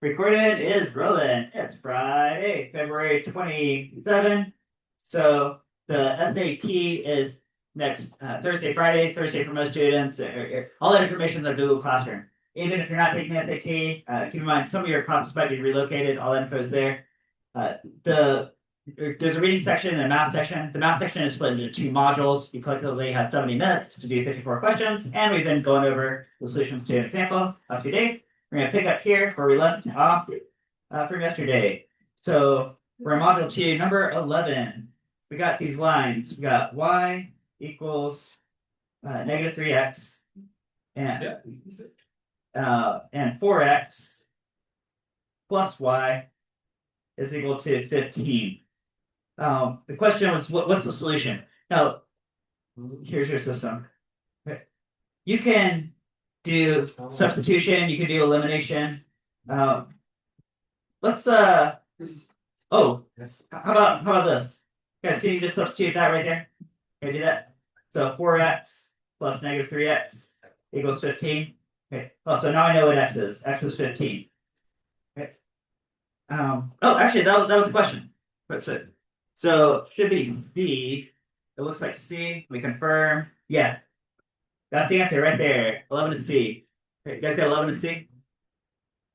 Recorded is rolling. It's Friday, February 27. So the SAT is next Thursday, Friday, Thursday for most students. All that information is on Google Classroom. Even if you're not taking the SAT, keep in mind some of your classes might be relocated. All that info is there. There's a reading section and a math section. The math section is split into two modules. You collectively have 70 minutes to do 54 questions, and we've been going over the solutions to an example last few days. We're going to pick up here where we left off from yesterday. So we're in module 2, number 11. We got these lines. We got y equals negative 3x and 4x plus y is equal to 15. The question was, what's the solution? Now, here's your system. You can do substitution. You can do elimination. Let's how about this? Guys, can you just substitute that right there? Can I do that? So 4x plus negative 3x equals 15. Okay. Oh, so now I know what x is. X is 15. Okay. Actually, that was the question. So it should be C. It looks like C. We confirm. Yeah. That's the answer right there. 11 is C. Okay, you guys got 11 is C?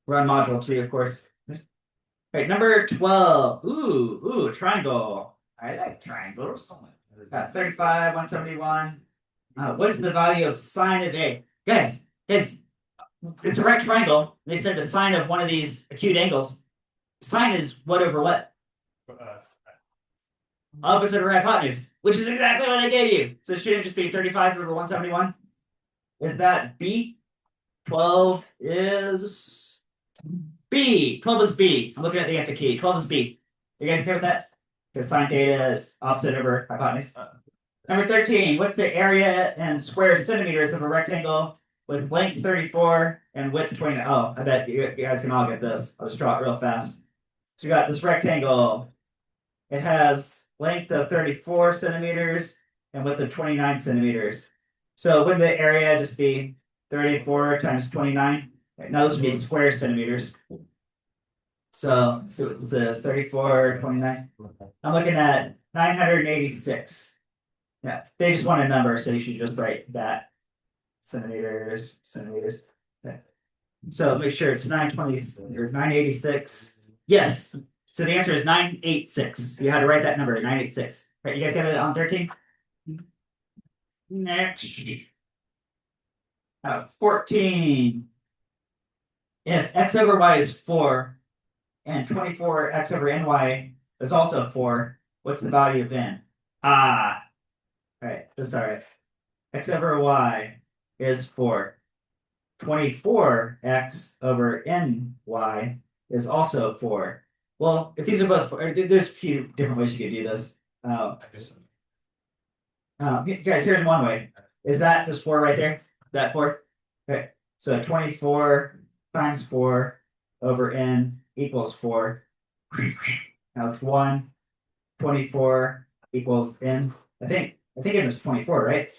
We're on module 2, of course. Okay, number 12. Ooh, triangle. I like triangles. 35, 171. What's the value of sine of A? Guys, it's a right triangle. They said the sine of one of these acute angles. Sine is what over what? Opposite of hypotenuse, which is exactly what I gave you. So shouldn't it just be 35 over 171? Is that B? 12 is B. 12 is B. I'm looking at the answer key. 12 is B. You guys okay with that? Because sine theta is opposite over hypotenuse. Number 13. What's the area in square centimeters of a rectangle with length 34 and width 29? Oh, I bet you guys can all get this. I'll just draw it real fast. So we got this rectangle. It has length of 34 centimeters and width of 29 centimeters. So wouldn't the area just be 34 times 29? Now this would be square centimeters. So it says 34, 29. I'm looking at 986. Yeah, they just want a number, so you should just write that. Centimeters. Okay. So make sure it's 920 or 986. Yes. So the answer is 986. You had to write that number, 986. Right, you guys got it on 13? Next. 14. If x over y is 4 and 24x over ny is also 4, what's the value of n? All right, that's all right. X over y is 4. 24x over ny is also 4. Well, if these are both 4, there's a few different ways you could do this. Guys, here's one way. Is that just 4 right there? Is that 4? Okay. So 24 times 4 over n equals 4. Now it's 1. 24 equals n. I think it was 24, right? Is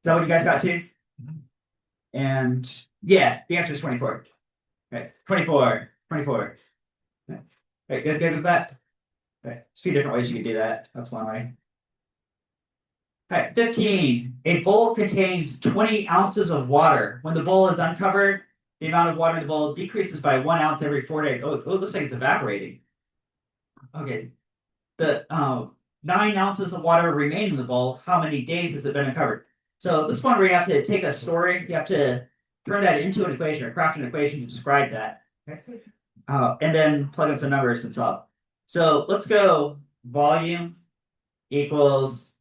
that what you guys got too? And yeah, the answer is 24. Okay, 24. Okay. Right, you guys good with that? Okay. There's a few different ways you could do that. That's one way. All right, 15. A bowl contains 20 ounces of water. When the bowl is uncovered, the amount of water in the bowl decreases by 1 ounce every 4 days. Oh, it looks like it's evaporating. Okay. The 9 ounces of water remain in the bowl. How many days has it been uncovered? So this one where you have to take a story, you have to turn that into an equation or craft an equation to describe that. Okay. And then plug in some numbers and solve. So let's go volume equals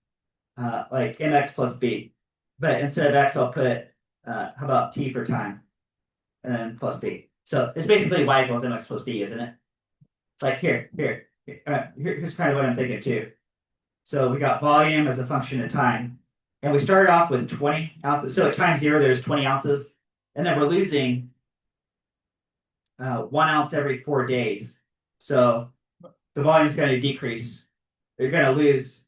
like mx plus b. But instead of x, I'll put, how about t for time? And then plus b. So it's basically y equals mx plus b, isn't it? It's like here's kind of what I'm thinking too. So we got volume as a function of time. And we started off with 20 ounces. So at time 0, there's 20 ounces. And then we're losing 1 ounce every 4 days. So the volume is going to decrease. You're going to lose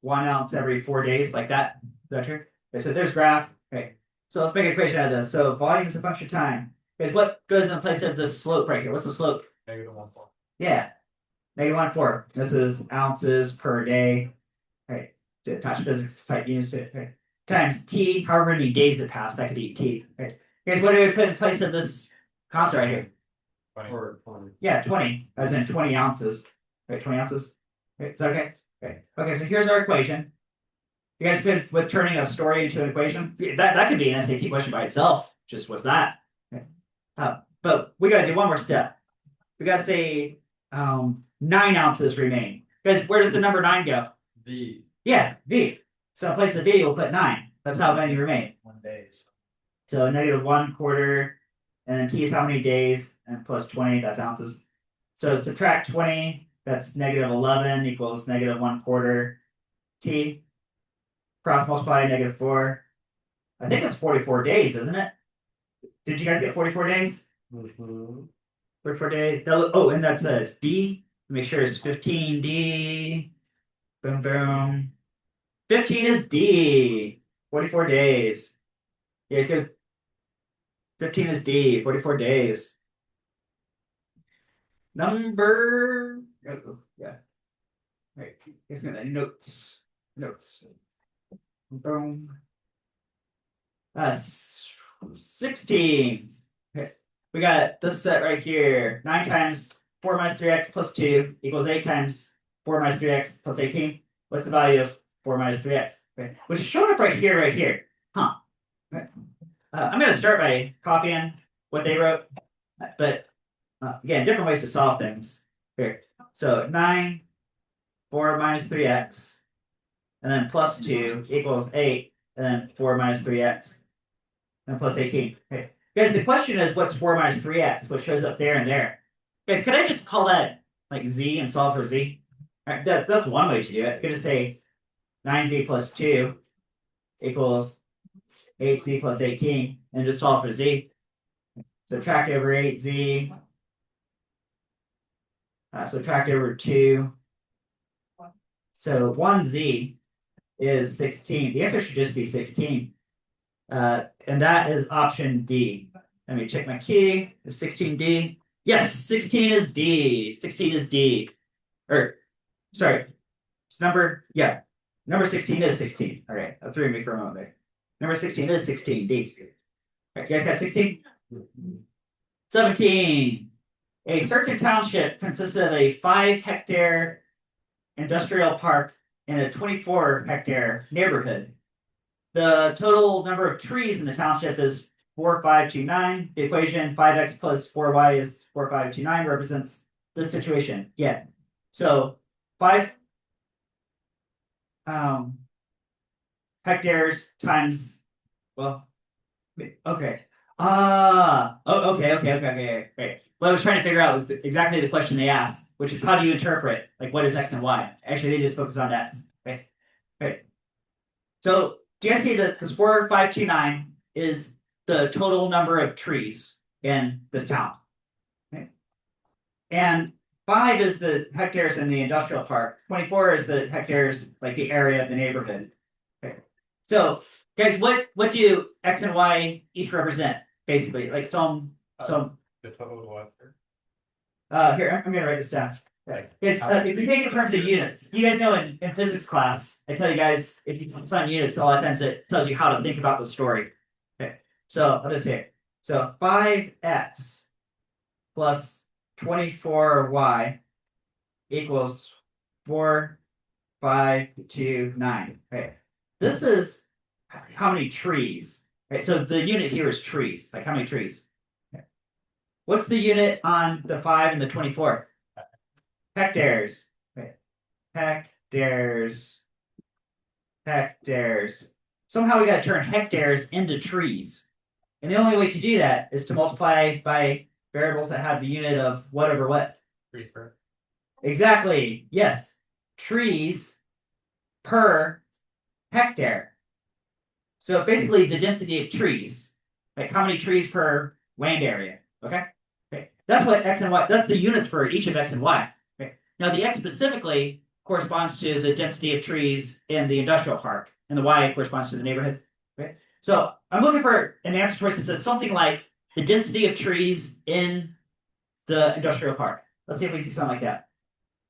1 ounce every 4 days, like that. Is that true? Okay, so there's graph. Okay. So let's make an equation out of this. So volume is a function of time. Because what goes in place of this slope right here? What's the slope? -1.4. Yeah, -1.4. This is ounces per day, right? To attach physics type units to it, right? Times T, however many days it passed, that could be T, right? Here's what do we put in place of this constant right here? 20. Or 20. Yeah, 20, as in 20 ounces, right? 20 ounces. Right, is that okay? Okay, so here's our equation. You guys good with turning a story into an equation? Yeah, that could be an SAT question by itself. Just what's that? Okay. But we got to do one more step. We got to say 9 ounces remain. Guys, where does the number 9 go? V. Yeah, V. So in place of V, we'll put 9. That's how many remain. 1 day. So -1/4, and then T is how many days, and plus 20, that's ounces. So subtract 20, that's -11 equals -1/4 T. Cross multiply -4. I think it's 44 days, isn't it? Did you guys get 44 days? 44 days. Oh, and that's a D. Make sure it's 15D. Boom, boom. 15 is D. 44 days. You guys good? 15 is D. 44 days. Number. Oh, yeah. Right. Guys got any notes? Notes. Boom. 16. Okay. We got this set right here. 9 times 4 minus 3x plus 2 equals 8 times 4 minus 3x plus 18. What's the value of 4 minus 3x? Okay. Which is showing up right here. Huh. Okay. I'm going to start by copying what they wrote. But again, different ways to solve things. Here. So 9, 4 minus 3x, and then plus 2 equals 8, and then 4 minus 3x, and plus 18. Okay. Guys, the question is what's 4 minus 3x, what shows up there and there. Guys, could I just call that like z and solve for z? All right, that's one way to do it. You could just say 9z plus 2 equals 8z plus 18, and just solve for z. Subtract over 8z. Subtract over 2. So 1z is 16. The answer should just be 16. And that is option D. Let me check my key. Is 16D? Yes, 16 is D. 16 is D. Or, sorry. It's number 16 is 16. All right, that threw me for a moment there. Number 16 is 16, D. All right, you guys got 16? 17. A certain township consists of a 5-hectare industrial park and a 24-hectare neighborhood. The total number of trees in the township is 4529. The equation 5x plus 4y is 4529 represents this situation. Yeah. So 5 hectares times, well, okay. Okay. Right. What I was trying to figure out was exactly the question they asked, which is how do you interpret, like, what is x and y? Actually, they just focus on x. Right. So do you guys see that this 4529 is the total number of trees in this town? Okay. And 5 is the hectares in the industrial park. 24 is the hectares, like the area of the neighborhood. Okay. So, guys, what do x and y each represent? Basically, like some. The total of what? Here, I'm gonna write this down. If you think in terms of units, you guys know in physics class, I tell you guys, if you focus on units, a lot of times it tells you how to think about the story. Okay, so I'll just say it. So 5x plus 24y equals 4, 5, 2, 9. Okay, this is how many trees. Right, so the unit here is trees. Like how many trees? Okay. What's the unit on the 5 and the 24? Hectares. Okay. Hectares. Somehow we got to turn hectares into trees. And the only way to do that is to multiply by variables that have the unit of what over what? Trees per. Exactly. Yes. Trees per hectare. So basically the density of trees. Like how many trees per land area. Okay? Okay. That's what x and y, that's the units for each of x and y. Okay. Now the x specifically corresponds to the density of trees in the industrial park, and the y corresponds to the neighborhood. Okay. So I'm looking for an answer choice that says something like the density of trees in the industrial park. Let's see if we see something like that.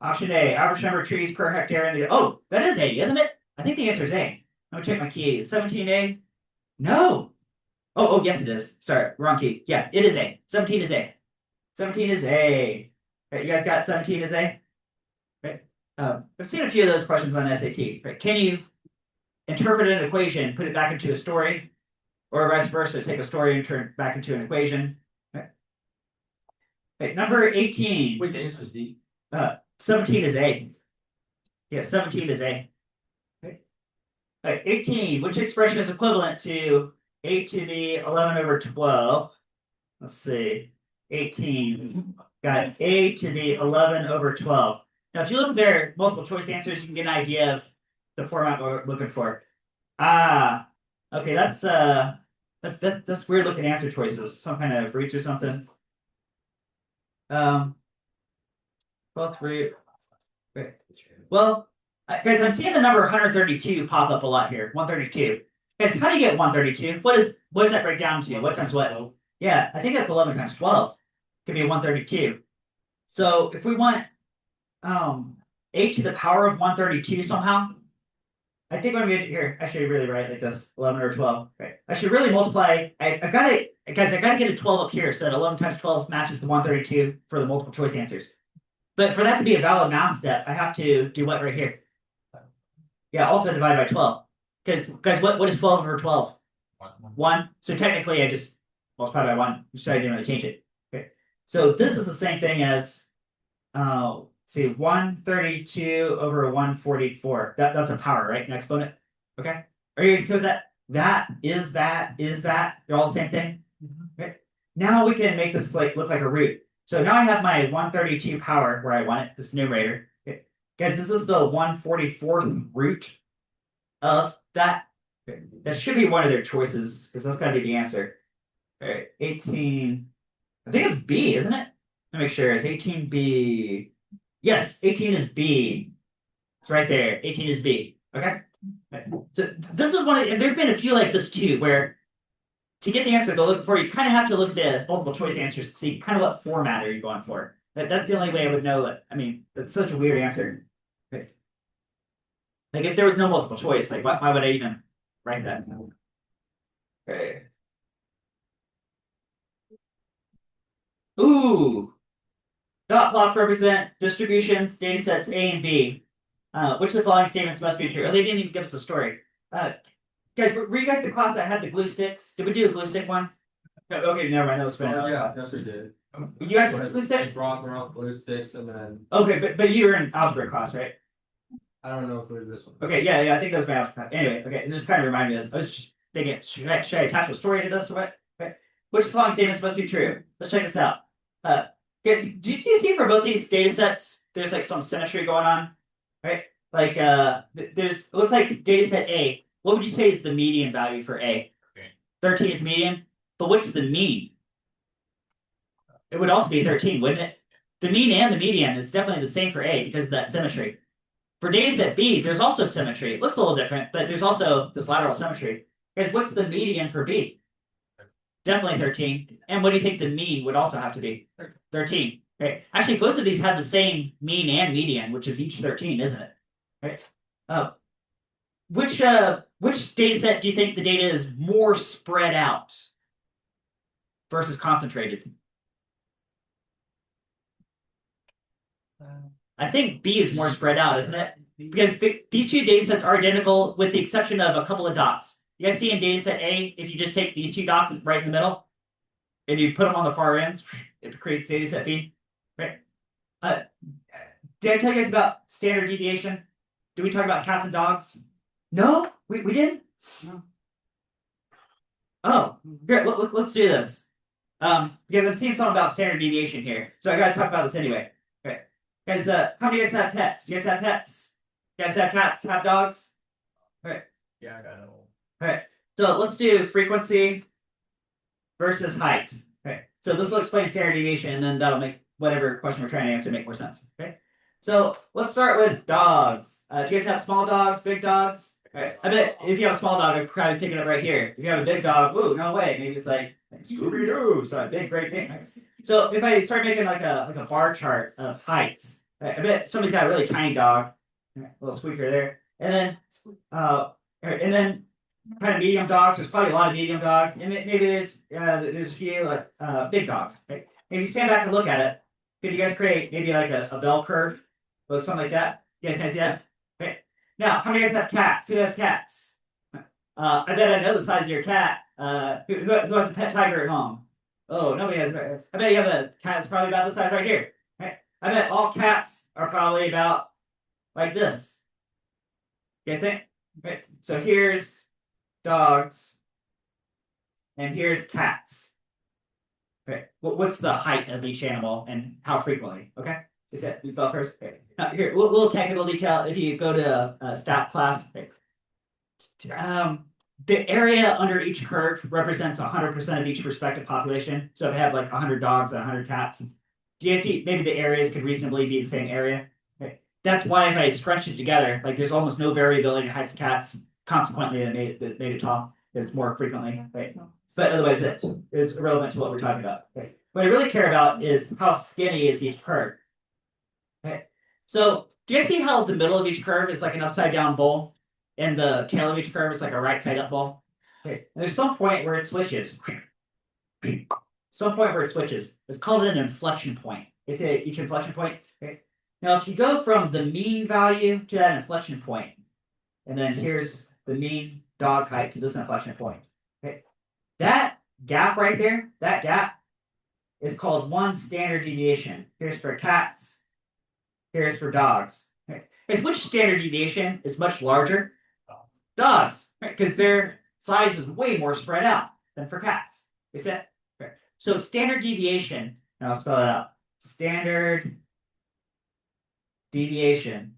Option A, average number of trees per hectare in the. Oh, that is A, isn't it? I think the answer is A. Let me check my key. Is 17A? No. Oh, yes, it is. Sorry, wrong key. Yeah, it is A. 17 is A. 17 is A. Right, you guys got 17 is A? Right. I've seen a few of those questions on SAT. Right? Can you interpret an equation, put it back into a story, or vice versa, take a story and turn it back into an equation? Right. Right, number 18. Wait, the answer is D. 17 is A. Yeah, 17 is A. Okay. 18. Which expression is equivalent to 8 to the 11 over 12? Let's see. 18. Got A to the 11 over 12. Now, if you look at their multiple choice answers, you can get an idea of the format we're looking for. Ah, okay, that's weird looking answer choices. Some kind of roots or something. 12th root. Okay. Well, guys, I'm seeing the number 132 pop up a lot here. 132. Guys, how do you get 132? What does that break down to? What times what? Yeah, I think that's 11 times 12. Could be 132. So if we want 8 to the power of 132 somehow, I think when we get here, I should really write it like this: 11 or 12. Right? I should really multiply. I gotta, guys, I gotta get a 12 up here so that 11 times 12 matches the 132 for the multiple choice answers. But for that to be a valid math step, I have to do what right here? Yeah, also divide by 12. Because, guys, what is 12 over 12? 1. So technically, I just multiply by 1. So I didn't really change it. Okay. So this is the same thing as, see, 132 over 144. That's a power, right? An exponent. Okay. Are you guys good with that? That is that. They're all the same thing. Okay. Now we can make this like look like a root. So now I have my 132 power where I want it, this numerator. Okay. Guys, this is the 144th root of that. Okay. That should be one of their choices because that's got to be the answer. All right, 18. I think it's B, isn't it? Let me make sure. It's 18B. Yes, 18 is B. It's right there. 18 is B. Okay. So this is one of, and there have been a few like this too, where to get the answer they're looking for, you kind of have to look at the multiple choice answers to see kind of what format are you going for. That's the only way I would know that. I mean, that's such a weird answer. Okay. Like if there was no multiple choice, like why would I even write that? Okay. Ooh. Dot plots represent distributions, data sets A and B. Which of the following statements must be true? Oh, they didn't even give us a story. Guys, were you guys the class that had the glue sticks? Did we do a glue stick one? No, okay, never mind. That was fun. Yeah, yes, we did. You guys have glue sticks? Brought around glue sticks and then. Okay, but you were in algebra class, right? I don't know if it was this one. Okay, yeah, I think that was my algebra class. Anyway, okay, it just kind of reminded me of this. I was just thinking, should I attach a story to this or what? Okay. Which of the following statements must be true? Let's check this out. Do you see for both these data sets, there's like some symmetry going on, right? Like there's it looks like data set A. What would you say is the median value for A? Okay. 13 is median, but what's the mean? It would also be 13, wouldn't it? The mean and the median is definitely the same for A because of that symmetry. For data set B, there's also symmetry. It looks a little different, but there's also this lateral symmetry. Guys, what's the median for B? Definitely 13. And what do you think the mean would also have to be? 13. Right. Actually, both of these have the same mean and median, which is each 13, isn't it? Right. Which data set do you think the data is more spread out versus concentrated? I think B is more spread out, isn't it? Because these two data sets are identical with the exception of a couple of dots. You guys see in data set A, if you just take these two dots right in the middle and you put them on the far ends, it creates data set B, right? Did I tell you guys about standard deviation? Did we talk about cats and dogs? No, we didn't. No. Oh, great. Let's do this. Because I'm seeing something about standard deviation here, so I got to talk about this anyway. Okay, guys. How many of you guys have pets? Do you guys have pets? You guys have cats? Have dogs? All right. Yeah, I got it all. All right, so let's do frequency versus height. Okay, so this will explain standard deviation, and then that'll make whatever question we're trying to answer make more sense. Okay, so let's start with dogs. Do you guys have small dogs, big dogs? All right, I bet if you have a small dog, I'd probably pick it up right here. If you have a big dog, ooh, no way. Maybe it's like Like, Scooby-Doo, so a big great thing. So if I start making like a bar chart of heights, I bet somebody's got a really tiny dog, a little squeaker there, and then kind of medium dogs. There's probably a lot of medium dogs, and maybe there's a few like big dogs. Right? Maybe stand back and look at it. Could you guys create maybe like a bell curve, or something like that? You guys can see that? Okay. Now, how many of you guys have cats? Who has cats? I bet I know the size of your cat. Who has a pet tiger at home? Oh, nobody has. I bet you have a cat that's probably about this size right here. Right? I bet all cats are probably about like this. You guys think? Right. So here's dogs, and here's cats. Okay. What's the height of each animal and how frequently? Okay. Is that bell curves? Okay. Now, here, a little technical detail. If you go to stats class, okay. The area under each curve represents 100% of each respective population. So if I have like 100 dogs and 100 cats, do you guys see maybe the areas could reasonably be the same area? Okay. That's why if I scrunch it together, like there's almost no variability in heights of cats. Consequently, that made it tall is more frequently, right? But otherwise, it is irrelevant to what we're talking about. Okay. What I really care about is how skinny is each curve. Okay. So do you guys see how the middle of each curve is like an upside down bowl? And the tail of each curve is like a right side up ball. Okay. And there's some point where it switches. Some point where it switches. It's called an inflection point. You see each inflection point? Okay. Now, if you go from the mean value to that inflection point, and then here's the mean dog height to this inflection point. Okay. That gap right there, that gap is called one standard deviation. Here's for cats. Here's for dogs. Okay. Here's which standard deviation is much larger? Dogs, right? Because their size is way more spread out than for cats. Is that right? So standard deviation, and I'll spell it out. Standard deviation.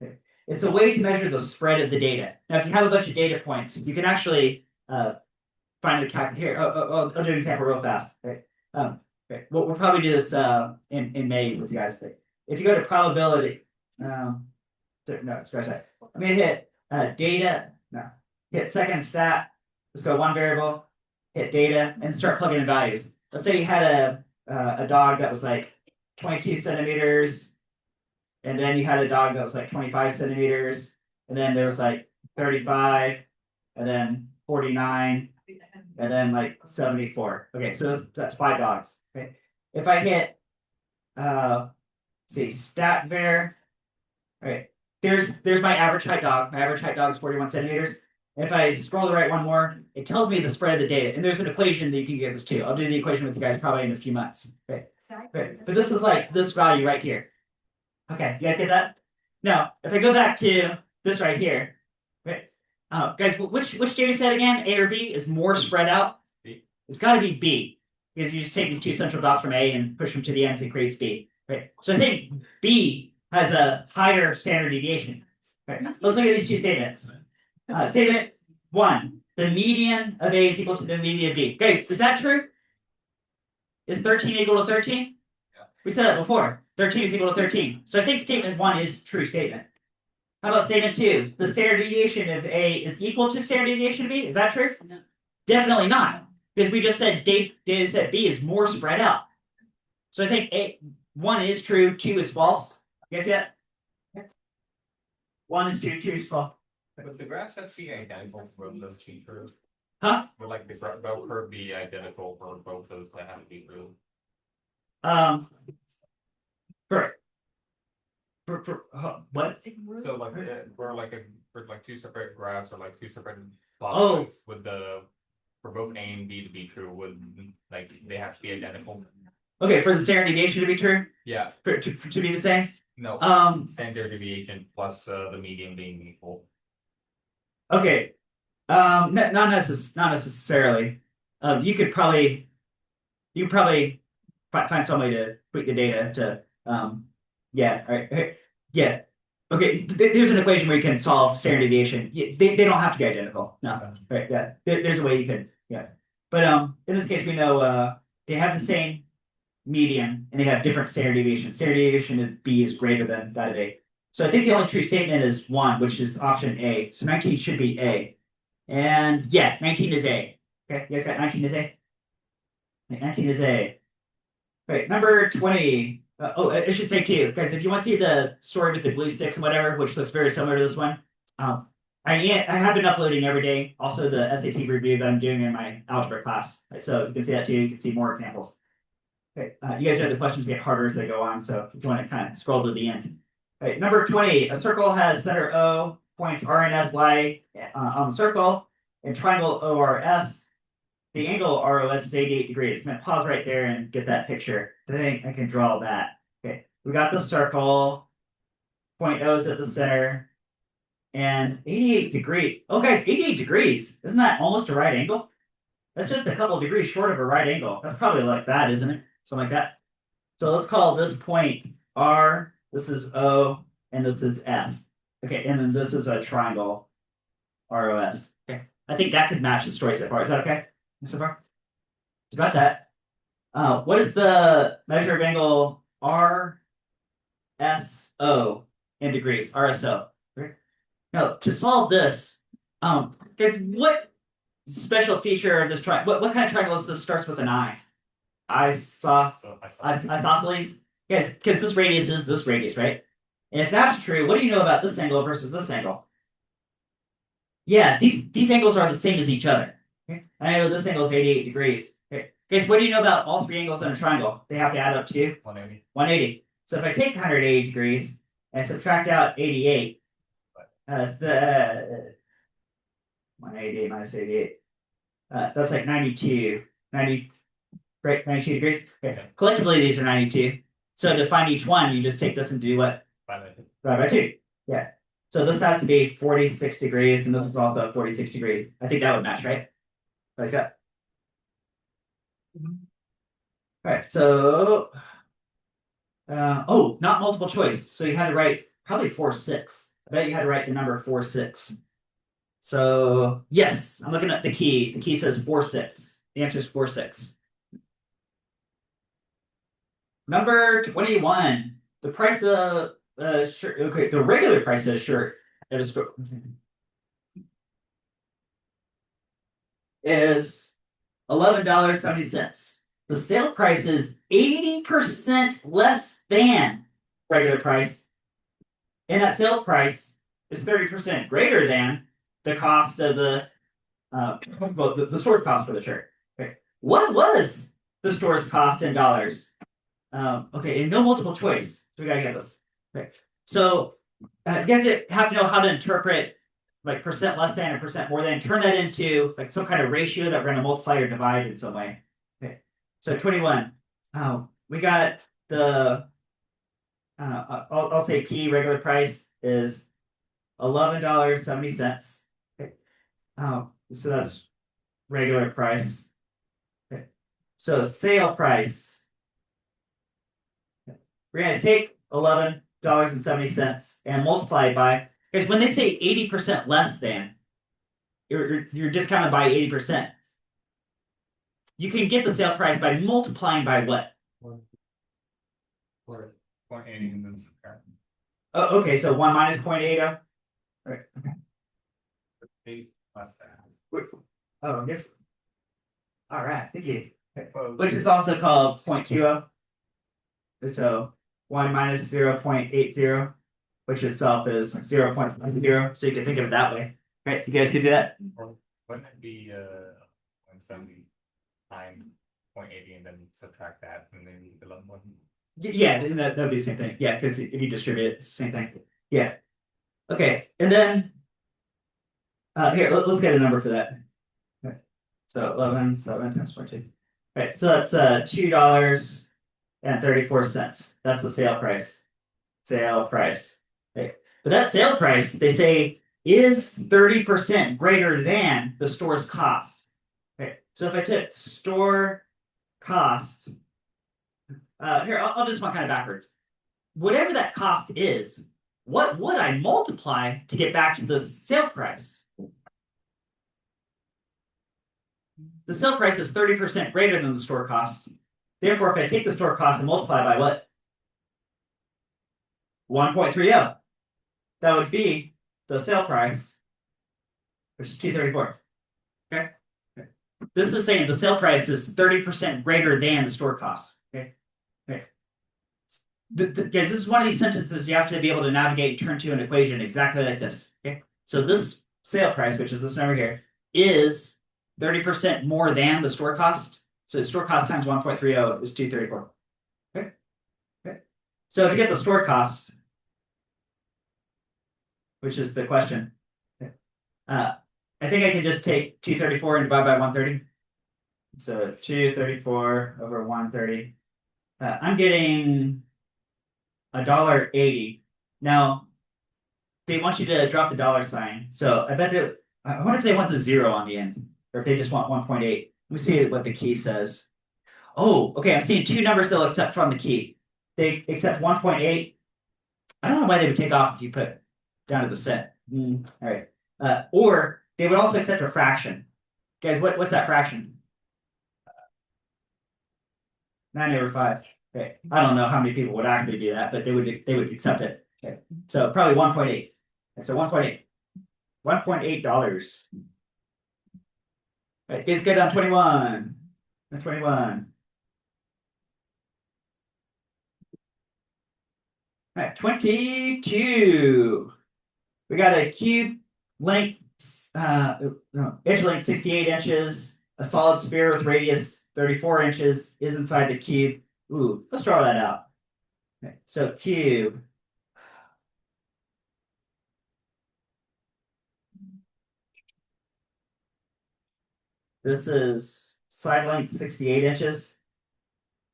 Okay. It's a way to measure the spread of the data. Now, if you have a bunch of data points, you can actually find the calculate here. I'll do an example real fast. Right? Okay. We'll probably do this in May with you guys. But if you go to probability, no, scratch that. I'm gonna hit data. No, hit second stat. Let's go one variable. Hit data and start plugging in values. Let's say you had a dog that was like 22 centimeters, and then you had a dog that was like 25 centimeters, and then there was like 35, and then 49, and then like 74. Okay, so that's 5 dogs. Okay, if I hit see stat var. All right. There's my average height dog. My average height dog is 41 centimeters. If I scroll to the right one more, it tells me the spread of the data. And there's an equation that you can give this to. I'll do the equation with you guys probably in a few months. Okay. But this is like this value right here. Okay, you guys get that? Now, if I go back to this right here, okay, guys, which data set again, A or B, is more spread out? B. It's got to be B, because you just take these two central dots from A and push them to the ends and creates B. Right? So I think B has a higher standard deviation. Right. Let's look at these two statements. Statement 1, the median of A is equal to the median of B. Guys, is that true? Is 13 equal to 13? Yeah. We said that before. 13 is equal to 13. So I think statement 1 is a true statement. How about statement 2? The standard deviation of A is equal to standard deviation of B. Is that true? No. Definitely not. Because we just said data set B is more spread out. So I think 1 is true, 2 is false. You guys see that? 1 is true, 2 is false. Would the graph set be identical for both those be true? Huh? Would like the bell curve be identical for both those that have to be true? What? So like for like two separate graphs or like two separate plot Oh. points, would for both A and B to be true, would like they have to be identical? Okay, for the standard deviation to be true, Yeah. to be the same. No. Standard deviation plus the median being equal. Okay. Not necessarily. You could probably find some way to tweak the data to yeah, all right. Yeah. Okay, there's an equation where you can solve standard deviation. They don't have to be identical. No. Right, yeah. There's a way you could, yeah. But in this case we know they have the same median and they have different standard deviation. Standard deviation of B is greater than that of A. So I think the only true statement is 1, which is option A. So 19 should be A. And yeah, 19 is A. Okay, you guys got 19 is A? 19 is A. Right, number 20. I should say too, guys, if you want to see the story with the glue sticks and whatever, which looks very similar to this one, I have been uploading every day. Also, the SAT review that I'm doing in my algebra class. Right, so you can see that too. You can see more examples. Okay, you guys know the questions get harder as they go on. So if you want to kind of scroll to the end. Right, number 20. A circle has center O, points R and S lie on the circle, and triangle ORS. The angle ROS is 88 degrees. I'm going to pause right there and get that picture. I think I can draw that. Okay, we got the circle, point O is at the center, and 88 degrees. Oh, guys, 88 degrees. Isn't that almost a right angle? That's just a couple degrees short of a right angle. That's probably like that, isn't it? Something like that. So let's call this point R, this is O, and this is S. Okay, and then this is a triangle ROS. Okay, I think that could match the story so far. Is that okay? So far? So got that. What is the measure of angle RSO in degrees? RSO. Right? Now, to solve this, guys, what special feature of this triangle? What kind of triangle is this? Starts with an I. Isosceles. Guys, because this radius is this radius, right? And if that's true, what do you know about this angle versus this angle? Yeah, these angles are the same as each other. Okay. I know this angle is 88 degrees. Okay. Guys, what do you know about all three angles in a triangle? They have to add up to 180. 180. So if I take 180 degrees and subtract out 88, that's the 180 minus 88. That's like 92. 90, right? 92 degrees. Okay. Collectively, these are 92. So to find each one, you just take this and do what? Divide by 2. Yeah. So this has to be 46 degrees, and this is also 46 degrees. I think that would match, right? Like that. All right, so not multiple choice. So you had to write probably 4, 6. I bet you had to write the number 4, 6. So yes, I'm looking at the key. The key says 4, 6. The answer is 4, 6. Number 21. The price of shirt. Okay, the regular price of a shirt at a store is $11.70. The sale price is 80% less than regular price. And that sale price is 30% greater than the cost of the store's cost for the shirt. Okay. What was the store's cost in dollars? Okay, and no multiple choice. So we gotta get this. Okay. So you guys have to know how to interpret like percent less than and percent more than, turn that into like some kind of ratio that we're going to multiply or divide in some way. Okay, so 21. We got the I'll say P regular price is $11.70. Okay, so that's regular price. Okay, so sale price. We're going to take $11.70 and multiply it by. Because when they say 80% less than, you're discounted by 80%. You can get the sale price by multiplying by what? 0.80 and then subtract. Oh, okay, so 1 minus 0.80. Right. Okay. 8 less than. Oh, yes. All right, thank you. Okay. Well, Which is also called 0.20. So 1 minus 0.80. Which itself is 0.10. So you can think of it that way. Right? You guys can do that? Or wouldn't it be 170 times 0.80 and then subtract that and then the 11 one? Yeah, that would be the same thing. Yeah, because if you distribute it, it's the same thing. Yeah. Okay, and then here, let's get a number for that. Okay. So 11, 7 times 0.2. Right, so that's $2.34. That's the sale price. Sale price. Okay. But that sale price, they say, is 30% greater than the store's cost. Okay. So if I took store cost, here, I'll do this one kind of backwards. Whatever that cost is, what would I multiply to get back to the sale price? The sale price is 30% greater than the store cost. Therefore, if I take the store cost and multiply by what? 1.30. That would be the sale price, which is $2.34. Okay. this is saying the sale price is 30% greater than the store cost. Okay. Okay. Guys, this is one of these sentences you have to be able to navigate and turn to an equation exactly like this. Okay. So this sale price, which is this number here, is 30% more than the store cost. So the store cost times 1.30 is 234. Okay. Okay. So to get the store cost, which is the question, I think I can just take 234 and divide by 130. So 234 over 130. I'm getting $1.80. Now they want you to drop the dollar sign. So I bet that I wonder if they want the zero on the end, or if they just want 1.8. Let me see what the key says. Oh, okay. I'm seeing two numbers they'll accept from the key. They accept 1.8. I don't know why they would take off if you put down to the cent. All right. Or they would also accept a fraction. Guys, what's that fraction? 9/5. Okay. I don't know how many people would actually do that, but they would accept it. Okay. So probably 1.8. So 1.8. $1.8. Right, let's go down 21. 21. All right, 22. We got a cube length, edge length 68 inches. A solid sphere with radius 34 inches is inside the cube. Ooh, let's draw that out. Okay, so cube. This is side length 68 inches.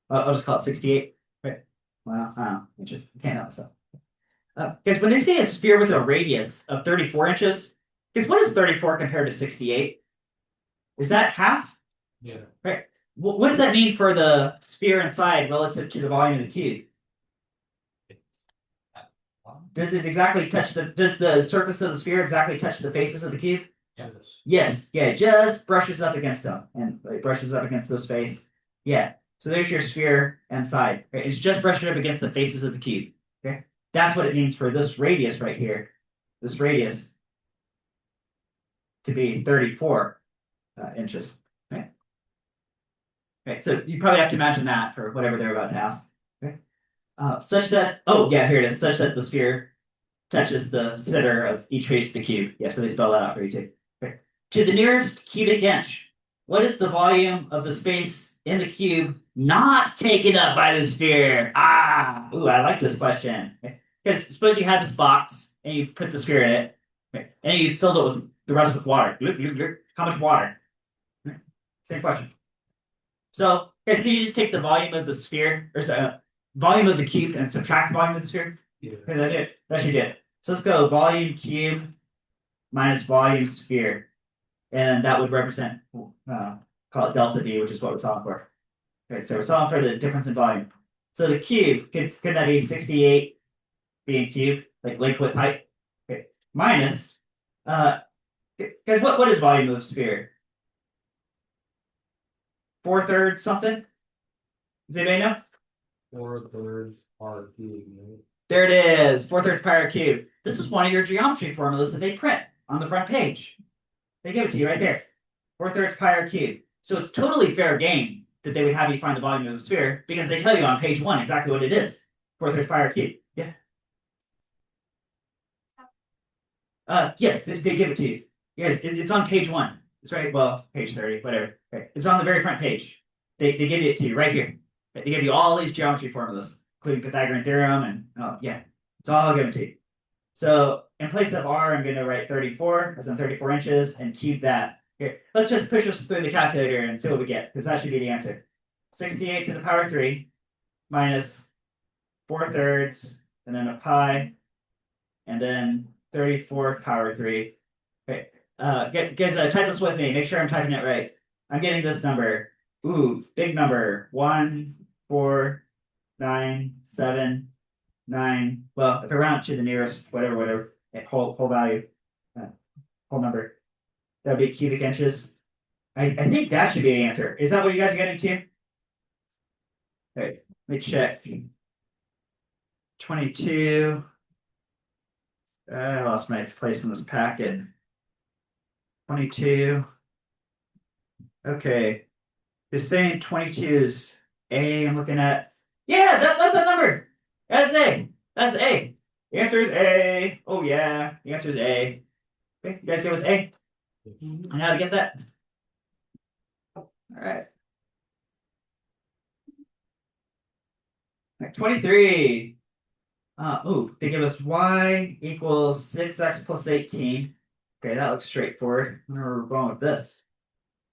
I'll just call it 68. Right. Well, I don't know, inches. I can't help myself. Because when they say a sphere with a radius of 34 inches, because what is 34 compared to 68? Is that half? Yeah. Right. What does that mean for the sphere inside relative to the volume of the cube? Does it exactly touch does the surface of the sphere exactly touch the faces of the cube? Yes. Yes. Yeah, it just brushes up against them. And it brushes up against this face. Yeah. So there's your sphere and side. Right? It's just brushing up against the faces of the cube. Okay. That's what it means for this radius right here. This radius to be 34 inches. Okay. Okay. So you probably have to imagine that for whatever they're about to ask. Okay. Such that, oh yeah, here it is. Such that the sphere touches the center of each face of the cube. Yeah, so they spell that out for you too. Okay. To the nearest cubic inch, what is the volume of the space in the cube not taken up by the sphere? Ooh, I like this question. Because suppose you had this box and you put the sphere in it, okay, and you filled it with the rest with water. How much water? Same question. So, guys, can you just take the volume of the sphere, or volume of the cube, and subtract the volume of the sphere? Yeah. Okay, that did. That should did. So let's go volume cube minus volume sphere, and that would represent call it delta V, which is what we're solving for. Okay, so we're solving for the difference in volume. So the cube could that be 68 being cube, like liquid height? Okay, minus guys, what is volume of sphere? 4/3 something? Does anybody know? 4/3 R cube. There it is, 4/3 pi r cubed. This is one of your geometry formulas that they print on the front page. They give it to you right there. 4/3 pi r cubed. So it's totally fair game that they would have you find the volume of the sphere because they tell you on page 1 exactly what it is. 4/3 pi r cubed. Yeah. Yes, they give it to you. Yes, it's on page 1. It's right, well, page 30, whatever. Okay. It's on the very front page. They give it to you right here. They give you all these geometry formulas, including Pythagorean theorem, and yeah, it's all given to you. So in place of r, I'm going to write 34, as in 34 inches, and cube that. Here, let's just push this through the calculator and see what we get, because that should be the answer. 68 to the power 3 minus 4/3, and then a pi, and then 34 power 3. Okay, guys, type this with me. Make sure I'm typing it right. I'm getting this number. Ooh, big number. 1, 4, 9, 7, 9. Well, if I round to the nearest, whatever, whole value, whole number, that would be cubic inches. I think that should be the answer. Is that what you guys are getting to? Okay, let me check. 22. I lost my place in this packet. 22. Okay. Just saying 22 is A. I'm looking at. Yeah, that's a number. That's A. That's A. The answer is A. Oh yeah, the answer is A. Okay, you guys go with A. And how to get that? All right. 23. They give us y equals 6x plus 18. Okay, that looks straightforward. Where we're going with this.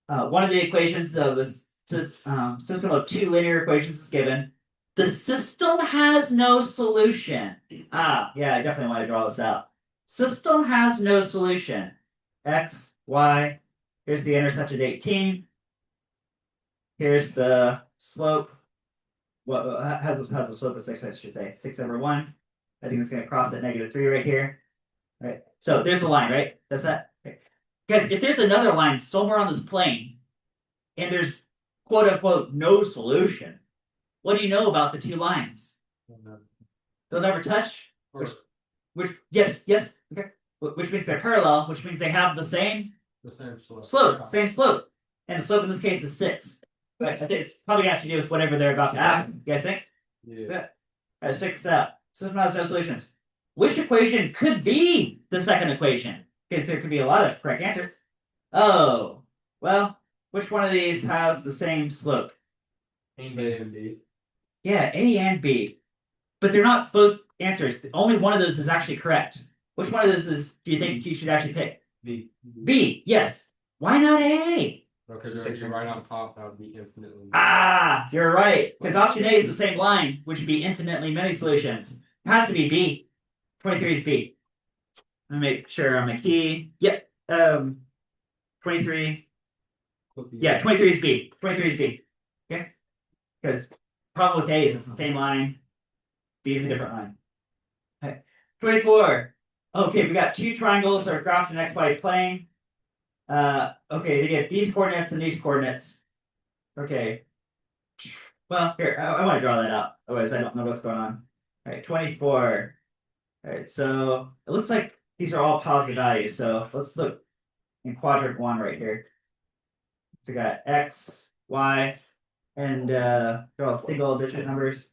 One of the equations of this system of two linear equations is given. The system has no solution. Yeah, I definitely want to draw this out. System has no solution. X, Y. Here's the intercept at 18. Here's the slope. What has a slope of 6, I should say. 6/1. I think it's going to cross at -3 right here. Right. So there's a line, right? That's that. Okay. Guys, if there's another line somewhere on this plane, and there's quote unquote no solution, what do you know about the two lines? They'll never touch. Which yes, okay. Which means they're parallel, which means they have the same slope, same slope. And the slope in this case is 6. But I think it's probably gonna have to do with whatever they're about to add. You guys think? Yeah. Let's check this out. System has no solutions. Which equation could be the second equation? Because there could be a lot of correct answers. Oh, well, which one of these has the same slope? A and B. Yeah, A and B. But they're not both answers. Only one of those is actually correct. Which one of those do you think you should actually pick? B. B, yes. Why not A? Because they're right on top, that would be infinitely. You're right. Because option A is the same line, which would be infinitely many solutions. It has to be B. 23 is B. Let me make sure I'm a key. Yep. 23. Yeah, 23 is B. 23 is B. Okay. Because problem with A is it's the same line. B is a different line. Okay. 24. Okay, we got two triangles that are graphed in XY plane. Okay, they get these coordinates and these coordinates. Okay. Well, here, I want to draw that out. Otherwise, I don't know what's going on. All right, 24. All right, so it looks like these are all positive values. So let's look in quadrant 1 right here. So we got X, Y, and they're all single digit numbers.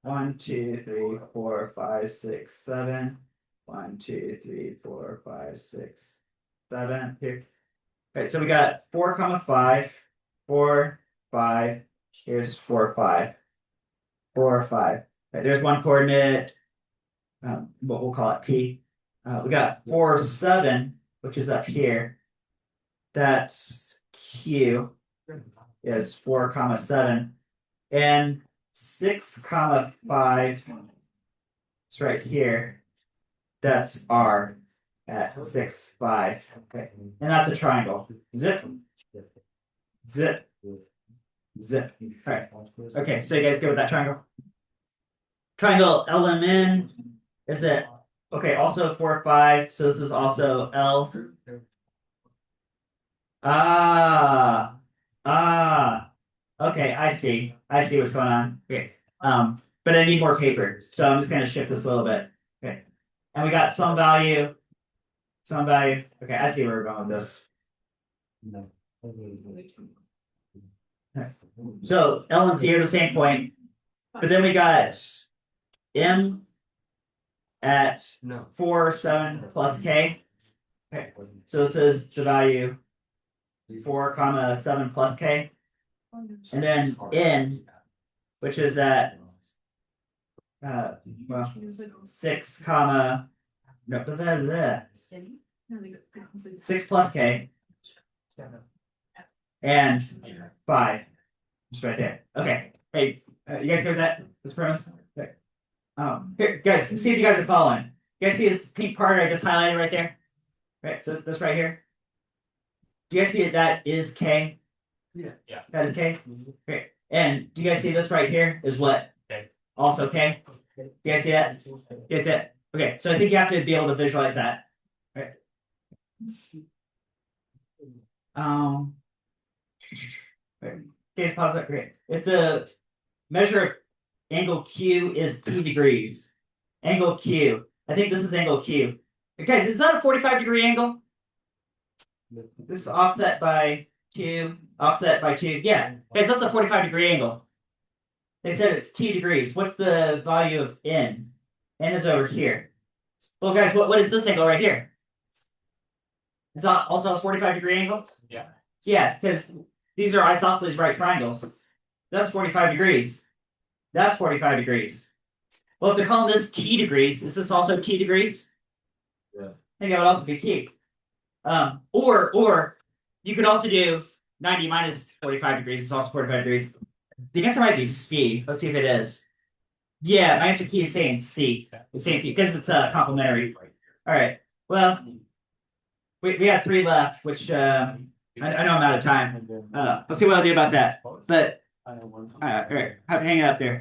1, 2, 3, 4, 5, 6, 7. 1, 2, 3, 4, 5, 6, 7. Here. Okay, so we got 4, 5, 4, 5. Here's 4, 5. 4, 5. Okay, there's one coordinate. What we'll call it P. We got 4, 7, which is up here. That's Q. Is 4, 7. And 6, 5. It's right here. That's R at 6, 5. Okay. And that's a triangle. Zip. Zip. Zip. All right. Okay, so you guys go with that triangle. Triangle LMN is it? Okay, also 4, 5. So this is also L. Okay, I see. I see what's going on. Okay. But I need more paper, so I'm just gonna shift this a little bit. Okay. And we got some value. Some value. Okay, I see where we're going with this. Okay. So L and P are the same point, but then we got M at 4, 7 plus K. Okay. So this is the value 4, 7 plus K. And then N, which is at 6, no, 6 plus K and 5. Just right there. Okay. Hey, you guys got that? This premise? Okay. Here, guys, see if you guys are following. You guys see this pink part I just highlighted right there? Right, so this right here. Do you guys see it? That is K. Yeah. That is K. Okay. And do you guys see this right here? Is what? K. Also K. You guys see that? You guys see that? Okay. So I think you have to be able to visualize that. Right. Okay, pause that. Great. If the measure of angle Q is 2 degrees, angle Q. I think this is angle Q. Guys, is that a 45-degree angle? This is offset by 2 offset by 2. Yeah, guys, that's a 45-degree angle. They said it's T degrees. What's the value of N? N is over here. Well, guys, what is this angle right here? It's also a 45-degree angle? Yeah. Yeah, because these are isosceles right triangles. That's 45 degrees. That's 45 degrees. Well, if they're calling this T degrees, is this also T degrees? Yeah. Maybe that would also be T. Or you could also do 90 minus 45 degrees is also 45 degrees. The answer might be C. Let's see if it is. Yeah, my answer key is saying C. It's saying T because it's complementary. All right. Well, we have 3 left, which I know I'm out of time. Let's see what I'll do about that. But all right, hang it up there.